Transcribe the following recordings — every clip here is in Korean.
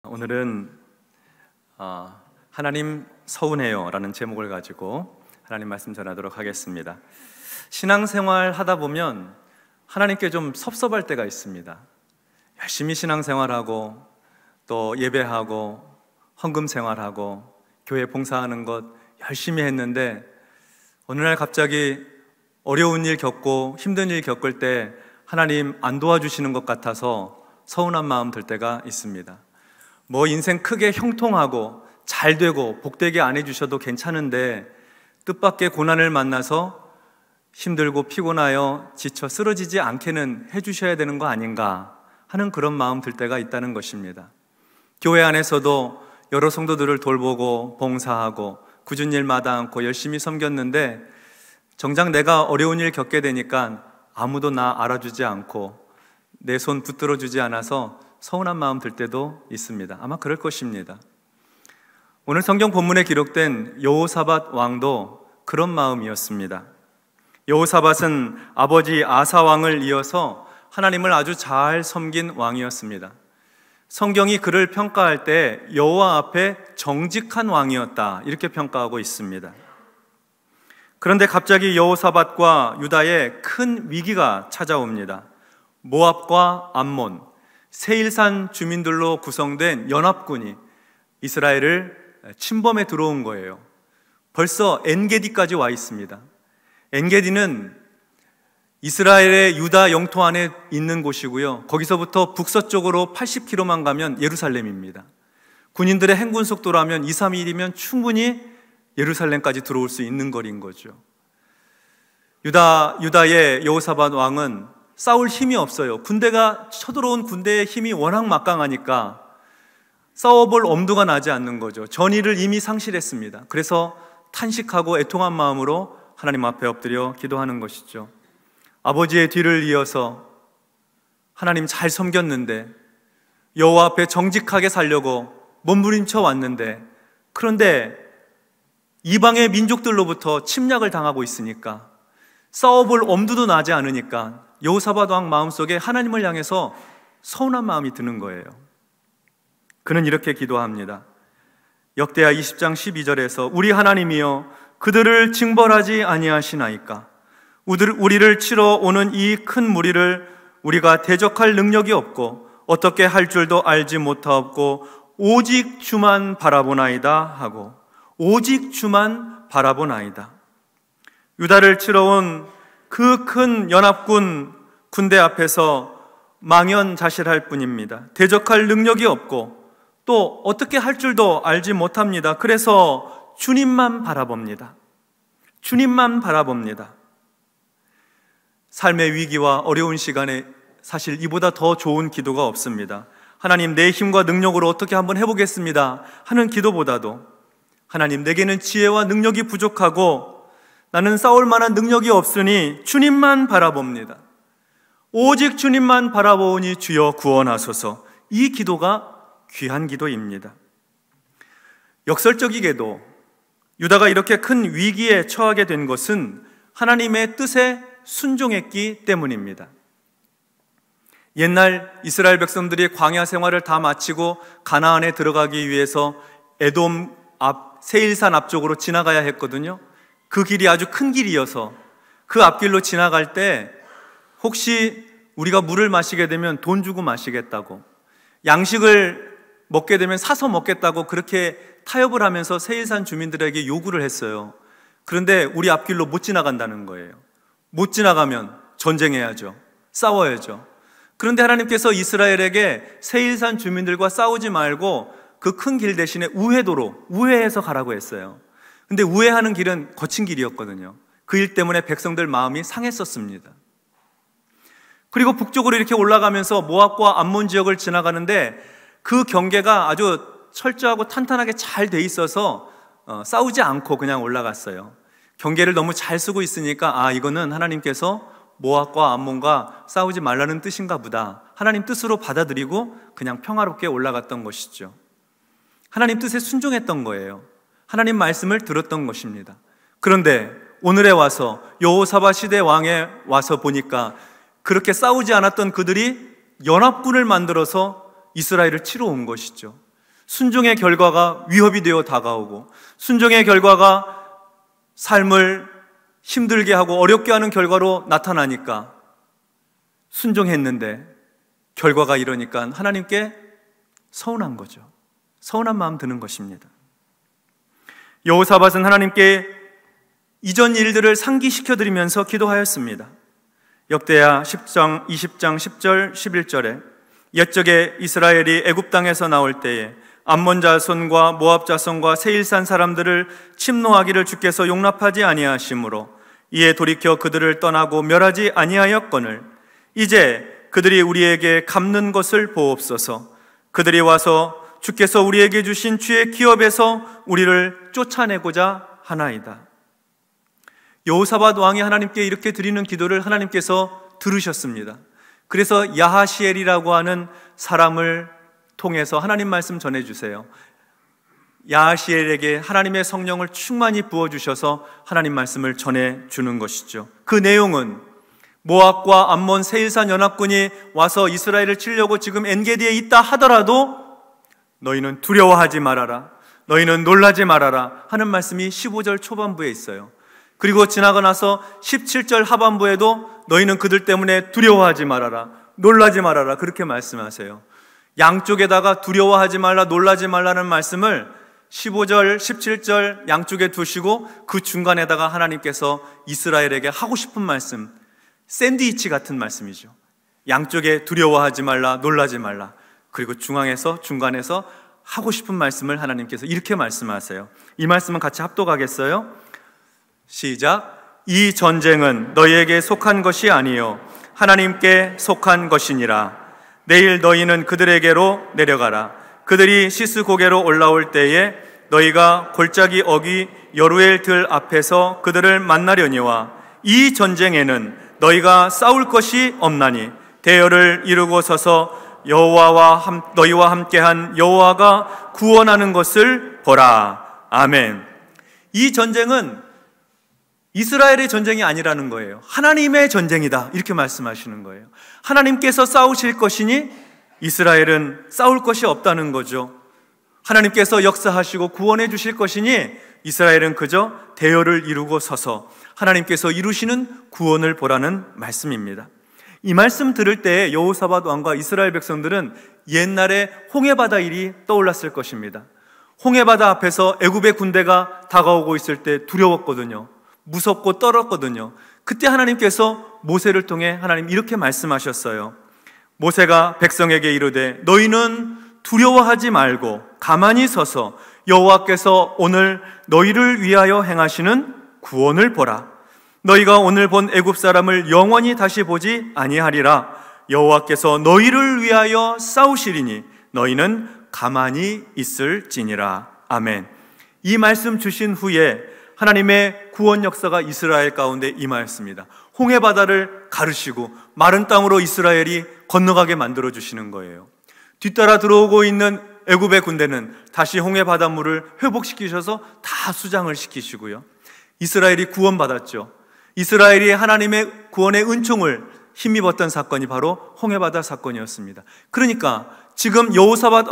오늘은 하나님 서운해요 라는 제목을 가지고 하나님 말씀 전하도록 하겠습니다. 신앙생활 하다 보면 하나님께 좀 섭섭할 때가 있습니다. 열심히 신앙생활하고 또 예배하고 헌금 생활하고 교회 봉사하는 것 열심히 했는데 어느 날 갑자기 어려운 일 겪고 힘든 일 겪을 때 하나님 안 도와주시는 것 같아서 서운한 마음 들 때가 있습니다. 뭐 인생 크게 형통하고 잘 되고 복되게 안 해주셔도 괜찮은데 뜻밖의 고난을 만나서 힘들고 피곤하여 지쳐 쓰러지지 않게는 해주셔야 되는 거 아닌가 하는 그런 마음 들 때가 있다는 것입니다. 교회 안에서도 여러 성도들을 돌보고 봉사하고 굳은 일 마다 않고 열심히 섬겼는데 정작 내가 어려운 일 겪게 되니까 아무도 나 알아주지 않고 내 손 붙들어 주지 않아서 서운한 마음 들 때도 있습니다. 아마 그럴 것입니다. 오늘 성경 본문에 기록된 여호사밧 왕도 그런 마음이었습니다. 여호사밧은 아버지 아사 왕을 이어서 하나님을 아주 잘 섬긴 왕이었습니다. 성경이 그를 평가할 때 여호와 앞에 정직한 왕이었다 이렇게 평가하고 있습니다. 그런데 갑자기 여호사밧과 유다에 큰 위기가 찾아옵니다. 모압과 암몬, 세일산 주민들로 구성된 연합군이 이스라엘을 침범해 들어온 거예요. 벌써 엔게디까지 와 있습니다. 엔게디는 이스라엘의 유다 영토 안에 있는 곳이고요. 거기서부터 북서쪽으로 80km만 가면 예루살렘입니다. 군인들의 행군 속도라면 2, 3일이면 충분히 예루살렘까지 들어올 수 있는 거리인 거죠. 유다의 여호사밧 왕은 싸울 힘이 없어요. 군대가 쳐들어온 군대의 힘이 워낙 막강하니까 싸워볼 엄두가 나지 않는 거죠. 전의를 이미 상실했습니다. 그래서 탄식하고 애통한 마음으로 하나님 앞에 엎드려 기도하는 것이죠. 아버지의 뒤를 이어서 하나님 잘 섬겼는데 여호와 앞에 정직하게 살려고 몸부림쳐 왔는데 그런데 이방의 민족들로부터 침략을 당하고 있으니까 싸워볼 엄두도 나지 않으니까 여호사밧 왕 마음속에 하나님을 향해서 서운한 마음이 드는 거예요. 그는 이렇게 기도합니다. 역대하 20장 12절에서 우리 하나님이여 그들을 징벌하지 아니하시나이까 우리를 치러 오는 이 큰 무리를 우리가 대적할 능력이 없고 어떻게 할 줄도 알지 못하옵고 오직 주만 바라보나이다 하고 오직 주만 바라보나이다. 유다를 치러 온 그 큰 연합군 군대 앞에서 망연자실할 뿐입니다. 대적할 능력이 없고 또 어떻게 할 줄도 알지 못합니다. 그래서 주님만 바라봅니다. 주님만 바라봅니다. 삶의 위기와 어려운 시간에 사실 이보다 더 좋은 기도가 없습니다. 하나님 내 힘과 능력으로 어떻게 한번 해보겠습니다 하는 기도보다도 하나님 내게는 지혜와 능력이 부족하고 나는 싸울 만한 능력이 없으니 주님만 바라봅니다. 오직 주님만 바라보니 주여 구원하소서. 이 기도가 귀한 기도입니다. 역설적이게도 유다가 이렇게 큰 위기에 처하게 된 것은 하나님의 뜻에 순종했기 때문입니다. 옛날 이스라엘 백성들이 광야 생활을 다 마치고 가나안에 들어가기 위해서 에돔 앞 세일산 앞쪽으로 지나가야 했거든요. 그 길이 아주 큰 길이어서 그 앞길로 지나갈 때 혹시 우리가 물을 마시게 되면 돈 주고 마시겠다고, 양식을 먹게 되면 사서 먹겠다고 그렇게 타협을 하면서 세일산 주민들에게 요구를 했어요. 그런데 우리 앞길로 못 지나간다는 거예요. 못 지나가면 전쟁해야죠. 싸워야죠. 그런데 하나님께서 이스라엘에게 세일산 주민들과 싸우지 말고 그 큰 길 대신에 우회도로, 우회해서 가라고 했어요. 근데 우회하는 길은 거친 길이었거든요. 그 일 때문에 백성들 마음이 상했었습니다. 그리고 북쪽으로 이렇게 올라가면서 모압과 암몬 지역을 지나가는데 그 경계가 아주 철저하고 탄탄하게 잘 돼 있어서 싸우지 않고 그냥 올라갔어요. 경계를 너무 잘 쓰고 있으니까 이거는 하나님께서 모압과 암몬과 싸우지 말라는 뜻인가 보다. 하나님 뜻으로 받아들이고 그냥 평화롭게 올라갔던 것이죠. 하나님 뜻에 순종했던 거예요. 하나님 말씀을 들었던 것입니다. 그런데 오늘에 와서 여호사밧 시대 왕에 와서 보니까 그렇게 싸우지 않았던 그들이 연합군을 만들어서 이스라엘을 치러 온 것이죠. 순종의 결과가 위협이 되어 다가오고, 순종의 결과가 삶을 힘들게 하고 어렵게 하는 결과로 나타나니까 순종했는데 결과가 이러니까 하나님께 서운한 거죠. 서운한 마음 드는 것입니다. 여호사밧은 하나님께 이전 일들을 상기시켜드리면서 기도하였습니다. 역대하 10장 20장 10절 11절에 옛적에 이스라엘이 애굽 땅에서 나올 때에 암몬 자손과 모압 자손과 세일산 사람들을 침노하기를 주께서 용납하지 아니하심으로 이에 돌이켜 그들을 떠나고 멸하지 아니하였거늘 이제 그들이 우리에게 갚는 것을 보옵소서. 그들이 와서 주께서 우리에게 주신 주의 기업에서 우리를 쫓아내고자 하나이다. 여호사밧 왕이 하나님께 이렇게 드리는 기도를 하나님께서 들으셨습니다. 그래서 야하시엘이라고 하는 사람을 통해서 하나님 말씀 전해주세요. 야하시엘에게 하나님의 성령을 충만히 부어주셔서 하나님 말씀을 전해주는 것이죠. 그 내용은 모압과 암몬 세일산 연합군이 와서 이스라엘을 치려고 지금 엔게디에 있다 하더라도 너희는 두려워하지 말아라, 너희는 놀라지 말아라 하는 말씀이 15절 초반부에 있어요. 그리고 지나고 나서 17절 하반부에도 너희는 그들 때문에 두려워하지 말아라, 놀라지 말아라 그렇게 말씀하세요. 양쪽에다가 두려워하지 말라, 놀라지 말라는 말씀을 15절, 17절 양쪽에 두시고 그 중간에다가 하나님께서 이스라엘에게 하고 싶은 말씀, 샌드위치 같은 말씀이죠. 양쪽에 두려워하지 말라, 놀라지 말라. 그리고 중간에서 하고 싶은 말씀을 하나님께서 이렇게 말씀하세요. 이 말씀은 같이 합독하겠어요? 시작. 이 전쟁은 너희에게 속한 것이 아니요 하나님께 속한 것이니라. 내일 너희는 그들에게로 내려가라. 그들이 시스 고개로 올라올 때에 너희가 골짜기 어귀 여루엘 들 앞에서 그들을 만나려니와 이 전쟁에는 너희가 싸울 것이 없나니 대열을 이루고 서서 너희와 함께한 여호와가 구원하는 것을 보라. 아멘. 이 전쟁은 이스라엘의 전쟁이 아니라는 거예요. 하나님의 전쟁이다 이렇게 말씀하시는 거예요. 하나님께서 싸우실 것이니 이스라엘은 싸울 것이 없다는 거죠. 하나님께서 역사하시고 구원해 주실 것이니 이스라엘은 그저 대열을 이루고 서서 하나님께서 이루시는 구원을 보라는 말씀입니다. 이 말씀 들을 때 여호사밧 왕과 이스라엘 백성들은 옛날에 홍해바다 일이 떠올랐을 것입니다. 홍해바다 앞에서 애굽의 군대가 다가오고 있을 때 두려웠거든요. 무섭고 떨었거든요. 그때 하나님께서 모세를 통해 하나님 이렇게 말씀하셨어요. 모세가 백성에게 이르되 너희는 두려워하지 말고 가만히 서서 여호와께서 오늘 너희를 위하여 행하시는 구원을 보라. 너희가 오늘 본 애굽 사람을 영원히 다시 보지 아니하리라. 여호와께서 너희를 위하여 싸우시리니 너희는 가만히 있을지니라. 아멘. 이 말씀 주신 후에 하나님의 구원 역사가 이스라엘 가운데 임하였습니다. 홍해바다를 가르시고 마른 땅으로 이스라엘이 건너가게 만들어 주시는 거예요. 뒤따라 들어오고 있는 애굽의 군대는 다시 홍해바다 물을 회복시키셔서 다 수장을 시키시고요. 이스라엘이 구원받았죠. 이스라엘이 하나님의 구원의 은총을 힘입었던 사건이 바로 홍해바다 사건이었습니다. 그러니까 지금 여호사밧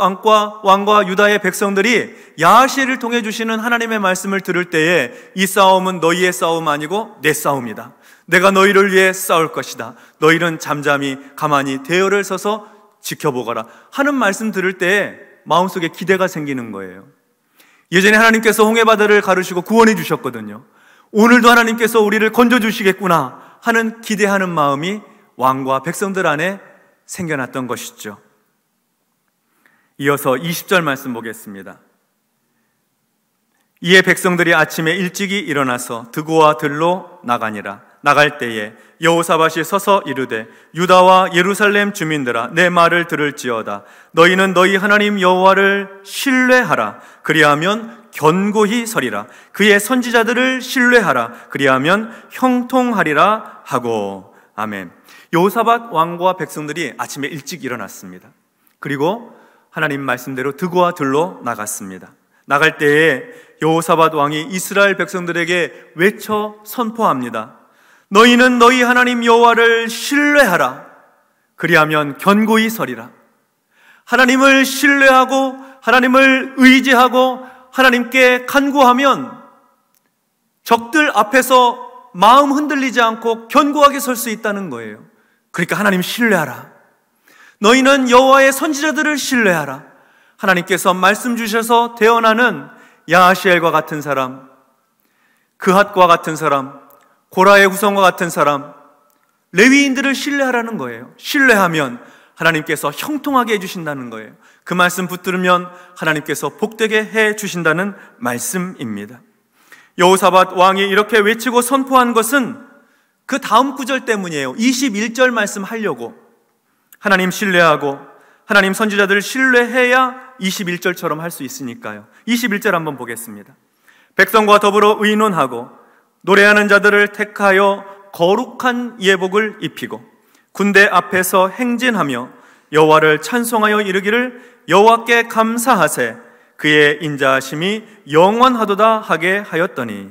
왕과 유다의 백성들이 야하시엘을 통해 주시는 하나님의 말씀을 들을 때에 이 싸움은 너희의 싸움 아니고 내 싸움이다. 내가 너희를 위해 싸울 것이다. 너희는 잠잠히 가만히 대열을 서서 지켜보거라 하는 말씀 들을 때에 마음속에 기대가 생기는 거예요. 예전에 하나님께서 홍해바다를 가르시고 구원해 주셨거든요. 오늘도 하나님께서 우리를 건져주시겠구나 하는 기대하는 마음이 왕과 백성들 안에 생겨났던 것이죠. 이어서 20절 말씀 보겠습니다. 이에 백성들이 아침에 일찍이 일어나서 드고와 들로 나가니라. 나갈 때에 여호사밧이 서서 이르되 유다와 예루살렘 주민들아 내 말을 들을지어다. 너희는 너희 하나님 여호와를 신뢰하라. 그리하면 견고히 서리라. 그의 선지자들을 신뢰하라. 그리하면 형통하리라 하고. 아멘. 여호사밧 왕과 백성들이 아침에 일찍 일어났습니다. 그리고 하나님 말씀대로 드고와 들로 나갔습니다. 나갈 때에 여호사밧 왕이 이스라엘 백성들에게 외쳐 선포합니다. 너희는 너희 하나님 여호와를 신뢰하라. 그리하면 견고히 서리라. 하나님을 신뢰하고 하나님을 의지하고 하나님께 간구하면 적들 앞에서 마음 흔들리지 않고 견고하게 설 수 있다는 거예요. 그러니까 하나님 신뢰하라. 너희는 여호와의 선지자들을 신뢰하라. 하나님께서 말씀 주셔서 태어나는 야하시엘과 같은 사람, 그핫과 같은 사람, 고라의 후손과 같은 사람, 레위인들을 신뢰하라는 거예요. 신뢰하면 하나님께서 형통하게 해주신다는 거예요. 그 말씀 붙들으면 하나님께서 복되게 해주신다는 말씀입니다. 여호사밧 왕이 이렇게 외치고 선포한 것은 그 다음 구절 때문이에요. 21절 말씀 하려고. 하나님 신뢰하고 하나님 선지자들을 신뢰해야 21절처럼 할 수 있으니까요. 21절 한번 보겠습니다. 백성과 더불어 의논하고 노래하는 자들을 택하여 거룩한 예복을 입히고 군대 앞에서 행진하며 여호와를 찬송하여 이르기를 여호와께 감사하세 그의 인자하심이 영원하도다 하게 하였더니,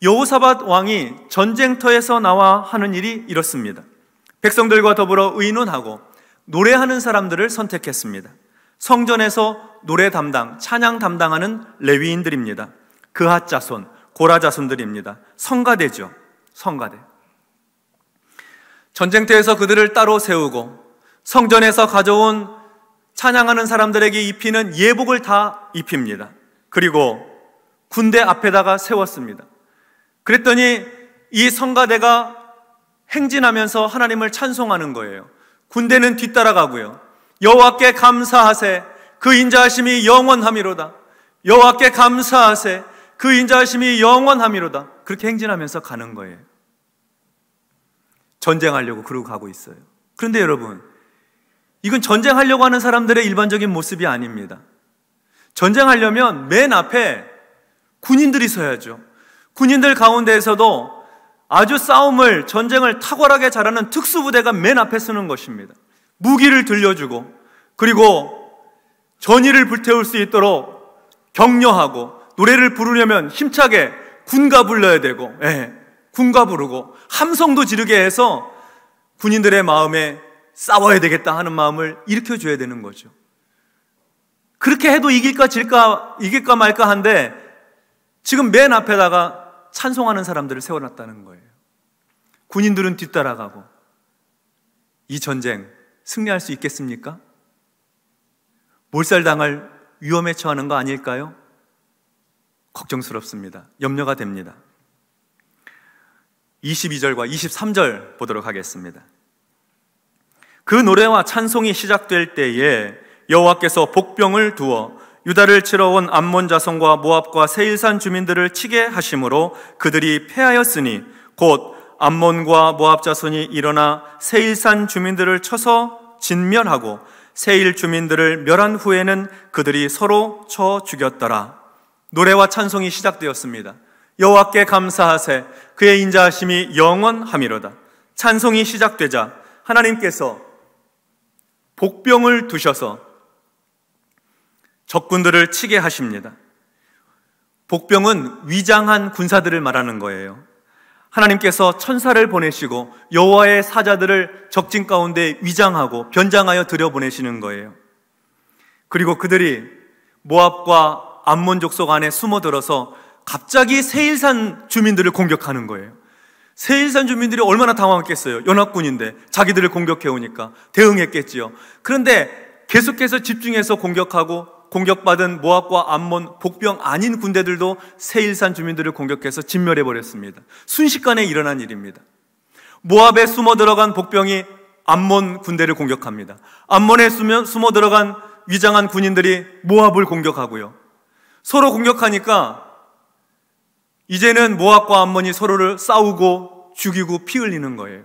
여호사밧 왕이 전쟁터에서 나와 하는 일이 이렇습니다. 백성들과 더불어 의논하고 노래하는 사람들을 선택했습니다. 성전에서 노래 담당, 찬양 담당하는 레위인들입니다. 그핫 자손, 고라 자손들입니다. 성가대죠. 성가대. 전쟁터에서 그들을 따로 세우고 성전에서 가져온 찬양하는 사람들에게 입히는 예복을 다 입힙니다. 그리고 군대 앞에다가 세웠습니다. 그랬더니 이 성가대가 행진하면서 하나님을 찬송하는 거예요. 군대는 뒤따라가고요. 여호와께 감사하세 그 인자하심이 영원함이로다. 여호와께 감사하세 그 인자하심이 영원함이로다. 그렇게 행진하면서 가는 거예요. 전쟁하려고 그러고 가고 있어요. 그런데 여러분, 이건 전쟁하려고 하는 사람들의 일반적인 모습이 아닙니다. 전쟁하려면 맨 앞에 군인들이 서야죠. 군인들 가운데에서도 아주 전쟁을 탁월하게 잘하는 특수부대가 맨 앞에 서는 것입니다. 무기를 들려주고, 그리고 전의를 불태울 수 있도록 격려하고, 노래를 부르려면 힘차게 군가 불러야 되고, 군가 부르고 함성도 지르게 해서 군인들의 마음에 싸워야 되겠다 하는 마음을 일으켜줘야 되는 거죠. 그렇게 해도 이길까 말까 한데 지금 맨 앞에다가 찬송하는 사람들을 세워놨다는 거예요. 군인들은 뒤따라가고. 이 전쟁 승리할 수 있겠습니까? 몰살당할 위험에 처하는 거 아닐까요? 걱정스럽습니다. 염려가 됩니다. 22절과 23절 보도록 하겠습니다. 그 노래와 찬송이 시작될 때에 여호와께서 복병을 두어 유다를 치러 온 암몬 자손과 모압과 세일산 주민들을 치게 하심으로 그들이 패하였으니 곧 암몬과 모압 자손이 일어나 세일산 주민들을 쳐서 진멸하고 세일 주민들을 멸한 후에는 그들이 서로 쳐 죽였더라. 노래와 찬송이 시작되었습니다. 여호와께 감사하세 그의 인자하심이 영원함이로다. 찬송이 시작되자 하나님께서 복병을 두셔서 적군들을 치게 하십니다. 복병은 위장한 군사들을 말하는 거예요. 하나님께서 천사를 보내시고 여호와의 사자들을 적진 가운데 위장하고 변장하여 들여보내시는 거예요. 그리고 그들이 모압과 암몬 족속 안에 숨어들어서 갑자기 세일산 주민들을 공격하는 거예요. 세일산 주민들이 얼마나 당황했겠어요. 연합군인데 자기들을 공격해오니까 대응했겠지요. 그런데 계속해서 집중해서 공격하고 공격받은 모압과 암몬 복병 아닌 군대들도 세일산 주민들을 공격해서 진멸해버렸습니다. 순식간에 일어난 일입니다. 모압에 숨어 들어간 복병이 암몬 군대를 공격합니다. 암몬에 숨어 들어간 위장한 군인들이 모압을 공격하고요. 서로 공격하니까 이제는 모압과 암몬이 서로를 싸우고 죽이고 피 흘리는 거예요.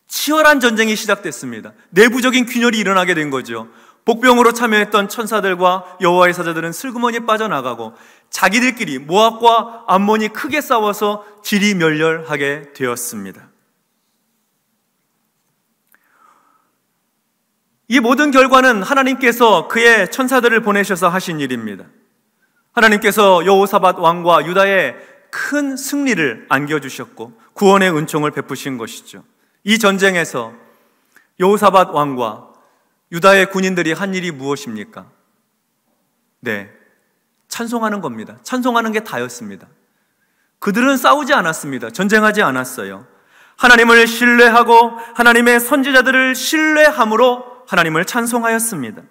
치열한 전쟁이 시작됐습니다. 내부적인 균열이 일어나게 된 거죠. 복병으로 참여했던 천사들과 여호와의 사자들은 슬그머니 빠져나가고 자기들끼리 모압과 암몬이 크게 싸워서 지리멸렬하게 되었습니다. 이 모든 결과는 하나님께서 그의 천사들을 보내셔서 하신 일입니다. 하나님께서 여호사밧 왕과 유다에 큰 승리를 안겨주셨고 구원의 은총을 베푸신 것이죠. 이 전쟁에서 여호사밧 왕과 유다의 군인들이 한 일이 무엇입니까? 네, 찬송하는 겁니다. 찬송하는 게 다였습니다. 그들은 싸우지 않았습니다. 전쟁하지 않았어요. 하나님을 신뢰하고 하나님의 선지자들을 신뢰함으로 하나님을 찬송하였습니다.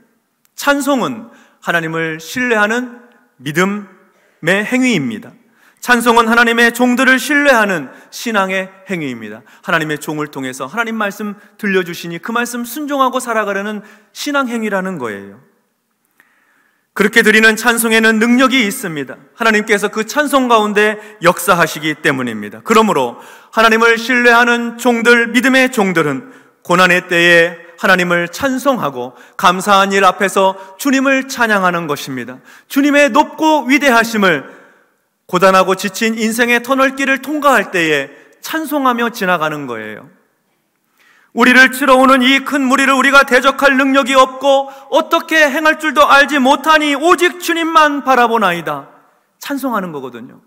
찬송은 하나님을 신뢰하는 믿음의 행위입니다. 찬송은 하나님의 종들을 신뢰하는 신앙의 행위입니다. 하나님의 종을 통해서 하나님 말씀 들려주시니 그 말씀 순종하고 살아가려는 신앙 행위라는 거예요. 그렇게 드리는 찬송에는 능력이 있습니다. 하나님께서 그 찬송 가운데 역사하시기 때문입니다. 그러므로 하나님을 신뢰하는 종들, 믿음의 종들은 고난의 때에 하나님을 찬송하고 감사한 일 앞에서 주님을 찬양하는 것입니다. 주님의 높고 위대하심을 고단하고 지친 인생의 터널길을 통과할 때에 찬송하며 지나가는 거예요. 우리를 치러오는 이 큰 무리를 우리가 대적할 능력이 없고 어떻게 행할 줄도 알지 못하니 오직 주님만 바라보나이다. 찬송하는 거거든요.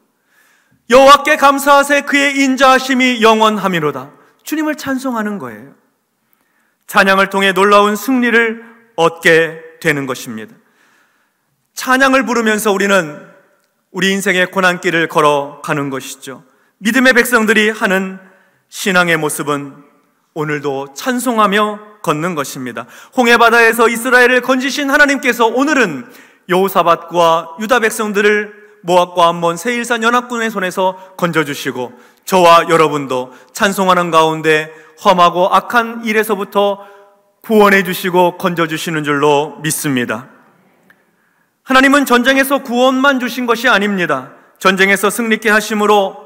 여호와께 감사하세 그의 인자하심이 영원하미로다. 주님을 찬송하는 거예요. 찬양을 통해 놀라운 승리를 얻게 되는 것입니다. 찬양을 부르면서 우리는 우리 인생의 고난길을 걸어가는 것이죠. 믿음의 백성들이 하는 신앙의 모습은 오늘도 찬송하며 걷는 것입니다. 홍해바다에서 이스라엘을 건지신 하나님께서 오늘은 여호사밧과 유다 백성들을 모압과 암몬 세일산 연합군의 손에서 건져주시고 저와 여러분도 찬송하는 가운데 험하고 악한 일에서부터 구원해 주시고 건져주시는 줄로 믿습니다. 하나님은 전쟁에서 구원만 주신 것이 아닙니다. 전쟁에서 승리케 하심으로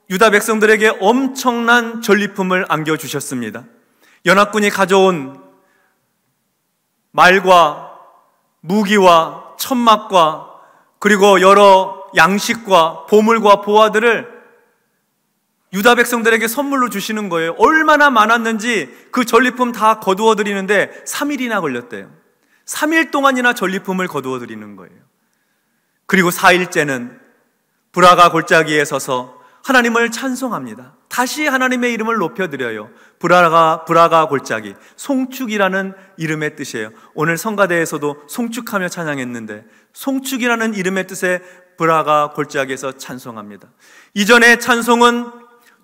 유다 백성들에게 엄청난 전리품을 안겨주셨습니다. 연합군이 가져온 말과 무기와 천막과 그리고 여러 양식과 보물과 보화들을 유다 백성들에게 선물로 주시는 거예요. 얼마나 많았는지 그 전리품 다 거두어 드리는데 3일이나 걸렸대요. 3일 동안이나 전리품을 거두어 드리는 거예요. 그리고 4일째는 브라가 골짜기에 서서 하나님을 찬송합니다. 다시 하나님의 이름을 높여드려요. 브라가 골짜기, 송축이라는 이름의 뜻이에요. 오늘 성가대에서도 송축하며 찬양했는데 송축이라는 이름의 뜻의 브라가 골짜기에서 찬송합니다. 이전의 찬송은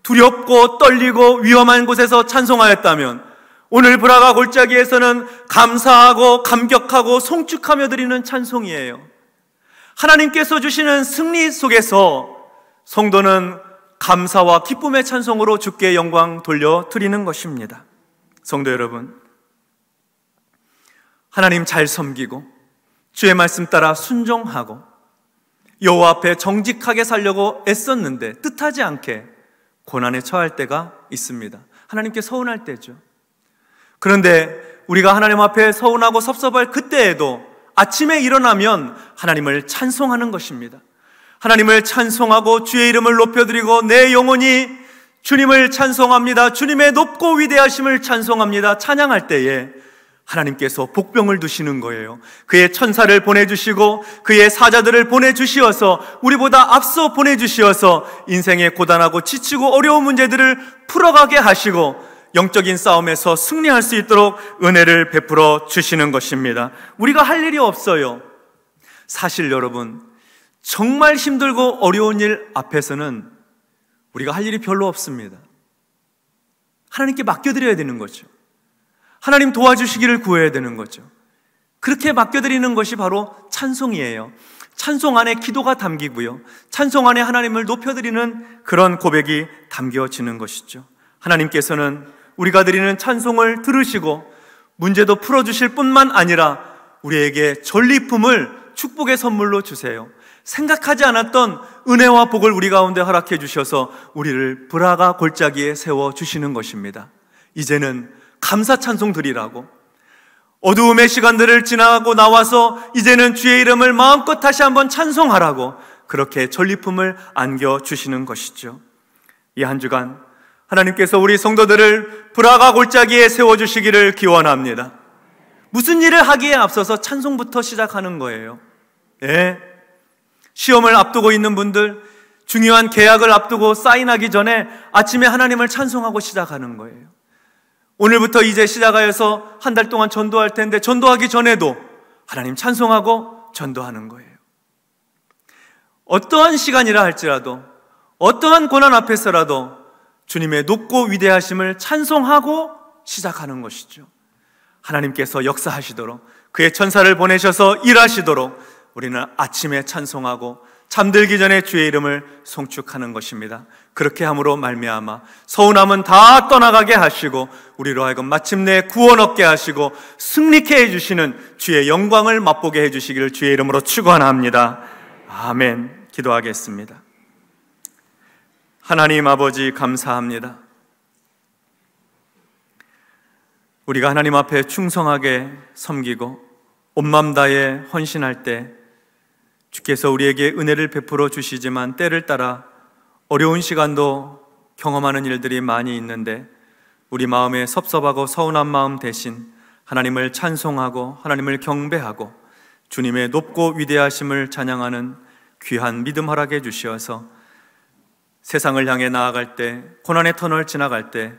두렵고 떨리고 위험한 곳에서 찬송하였다면 오늘 브라가 골짜기에서는 감사하고 감격하고 송축하며 드리는 찬송이에요. 하나님께서 주시는 승리 속에서 성도는 감사와 기쁨의 찬송으로 주께 영광 돌려 드리는 것입니다. 성도 여러분, 하나님 잘 섬기고 주의 말씀 따라 순종하고 여호와 앞에 정직하게 살려고 애썼는데 뜻하지 않게 고난에 처할 때가 있습니다. 하나님께 서운할 때죠. 그런데 우리가 하나님 앞에 서운하고 섭섭할 그때에도 아침에 일어나면 하나님을 찬송하는 것입니다. 하나님을 찬송하고 주의 이름을 높여드리고 내 영혼이 주님을 찬송합니다. 주님의 높고 위대하심을 찬송합니다. 찬양할 때에 하나님께서 복병을 두시는 거예요. 그의 천사를 보내주시고 그의 사자들을 보내주시어서 우리보다 앞서 보내주시어서 인생의 고단하고 지치고 어려운 문제들을 풀어가게 하시고 영적인 싸움에서 승리할 수 있도록 은혜를 베풀어 주시는 것입니다. 우리가 할 일이 없어요. 사실 여러분, 정말 힘들고 어려운 일 앞에서는 우리가 할 일이 별로 없습니다. 하나님께 맡겨드려야 되는 거죠. 하나님 도와주시기를 구해야 되는 거죠. 그렇게 맡겨드리는 것이 바로 찬송이에요. 찬송 안에 기도가 담기고요, 찬송 안에 하나님을 높여드리는 그런 고백이 담겨지는 것이죠. 하나님께서는 우리가 드리는 찬송을 들으시고 문제도 풀어주실 뿐만 아니라 우리에게 전리품을 축복의 선물로 주세요. 생각하지 않았던 은혜와 복을 우리 가운데 허락해 주셔서 우리를 브라가 골짜기에 세워주시는 것입니다. 이제는 감사 찬송 드리라고, 어두움의 시간들을 지나고 나와서 이제는 주의 이름을 마음껏 다시 한번 찬송하라고 그렇게 전리품을 안겨주시는 것이죠. 이 한 주간 하나님께서 우리 성도들을 브라가 골짜기에 세워주시기를 기원합니다. 무슨 일을 하기에 앞서서 찬송부터 시작하는 거예요. 예. 시험을 앞두고 있는 분들, 중요한 계약을 앞두고 사인하기 전에 아침에 하나님을 찬송하고 시작하는 거예요. 오늘부터 이제 시작하여서 한 달 동안 전도할 텐데 전도하기 전에도 하나님 찬송하고 전도하는 거예요. 어떠한 시간이라 할지라도, 어떠한 고난 앞에서라도 주님의 높고 위대하심을 찬송하고 시작하는 것이죠. 하나님께서 역사하시도록, 그의 천사를 보내셔서 일하시도록 우리는 아침에 찬송하고 잠들기 전에 주의 이름을 송축하는 것입니다. 그렇게 함으로 말미암아 서운함은 다 떠나가게 하시고 우리로 하여금 마침내 구원 얻게 하시고 승리케 해주시는 주의 영광을 맛보게 해주시기를 주의 이름으로 축원합니다. 아멘. 기도하겠습니다. 하나님 아버지, 감사합니다. 우리가 하나님 앞에 충성하게 섬기고 온맘 다해 헌신할 때 주께서 우리에게 은혜를 베풀어 주시지만 때를 따라 어려운 시간도 경험하는 일들이 많이 있는데 우리 마음에 섭섭하고 서운한 마음 대신 하나님을 찬송하고 하나님을 경배하고 주님의 높고 위대하심을 찬양하는 귀한 믿음 허락해 주시어서 세상을 향해 나아갈 때, 고난의 터널 지나갈 때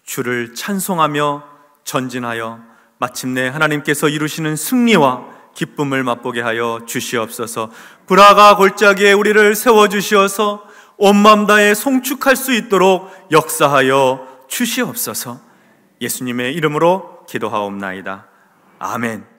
주를 찬송하며 전진하여 마침내 하나님께서 이루시는 승리와 기쁨을 맛보게 하여 주시옵소서. 불화가 골짜기에 우리를 세워주시어서 온맘 다해 송축할 수 있도록 역사하여 주시옵소서. 예수님의 이름으로 기도하옵나이다. 아멘.